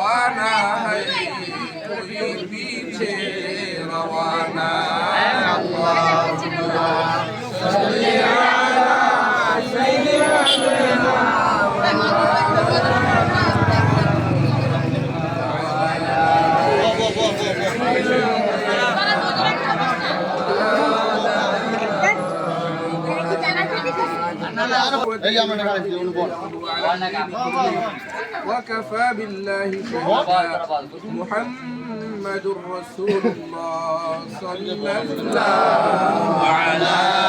रवाना है कोई पीछे रवाना وكفى بالله شهيدا محمد رسول الله صلى الله على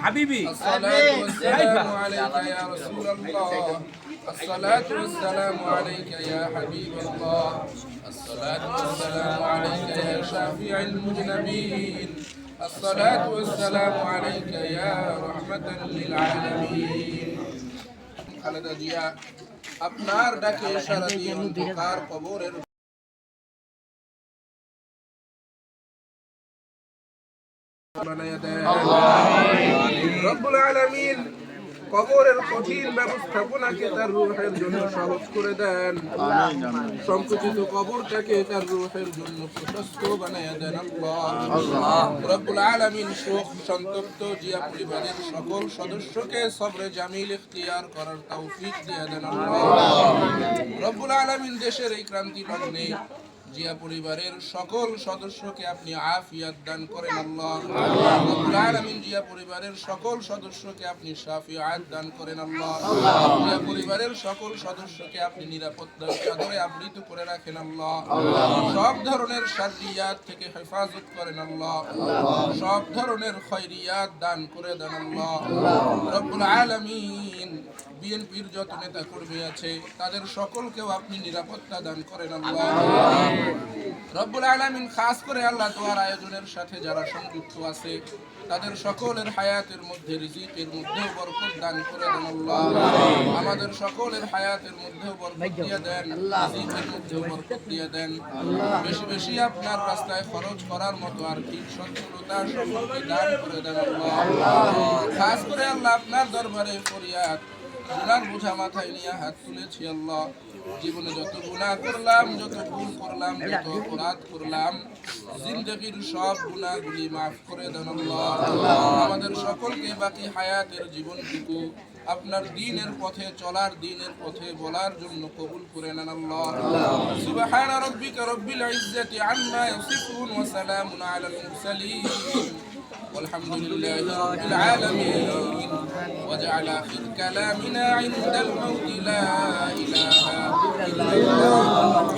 حبيبي الصلاة والسلام عليك يا رسول الله الصلاة والسلام عليك يا حبيب الله الصلاة والسلام عليك يا شافع المذنبين الصلاة والسلام عليك يا رحمة للعالمين খালেদা জিয়া আপনার ডাকে সাড়া দিয়ে অন্ধকার কবরের রব্বুল আলামিন কবরের কঠিন ব্যবস্থাপনাকে তার রূহের জন্য সহজ করে দেন সংকুচিত কবরটাকে তার রূহের জন্য প্রশস্ত বানায়া দেন আল্লাহ রব্বুল আলামিন শোক সন্তপ্ত জিয়া পরিবারের সকল সদস্যকে সবরে জামিল ইখতিয়ার করার তৌফিক দিয়ে দেন আল্লাহ রব্বুল আলামিন দেশের এই ক্রান্তি লগ্নে জিয়া পরিবারের সকল সদস্যকে আপনি আফিয়াত দান করেন আল্লাহ রব্বুল আলামিন জিয়া পরিবারের সকল সদস্যকে আপনি শাফিআত দান করেন আল্লাহ জিয়া পরিবারের সকল সদস্যকে আপনি নিরাপত্তার চাদরে আবৃত করে রাখেন আল্লাহ সব ধরনের শাররিয়াত থেকে হেফাজত করেন আল্লাহ সব ধরনের খৈরিয়াত দান করে দেন আল্লাহ রব্বুল আলামিন বিএনপির যত নেতা কর্মী আছে তাদের সকলকেও আপনি নিরাপত্তা দান করেন আল্লাহ রব্বুল আলামিন খাস করে আল্লাহ দোয়ার আয়োজনের সাথে যারা সংযুক্ত আছে তাদের সকলের হায়াতের মধ্যে রিজিকের মধ্যেও বরকত দান করে দেন আল্লাহ আমাদের সকলের হায়াতের মধ্যেও বরকত দিয়ে দেন রিজিকের মধ্যেও বরকত দিয়ে দেন বেশি বেশি আপনার রাস্তায় খরচ করার মতো আর্থিক সচ্ছলতা সম্পত্তি দান করে দেন আল্লাহ খাস করে আল্লাহ আপনার দরবারে ফরিয়াদ গুনার বোঝা মাথায় নিয়ে হাত তুলেছি আল্লাহ জীবনে যত গুনাহ করলাম যত ভুল করলাম যত অপরাধ করলাম জিন্দেগীর সব গুনাহগুলি মাফ করে দেন আল্লাহ আমাদের সকলকে বাকি হায়াতের জীবনটুকু আপনার দ্বীনের পথে চলার দ্বীনের পথে বলার জন্য কবুল করে নেন আল্লাহ সুবহান রাব্বিকা রব্বিল ইজ্জাতি আম্মা ইয়াসিফুন ওয়া সালামুন আলাল মুরসালিন والحمد لله رب العالمين وجعل آخر كلامنا عند الموت لا إله إلا الله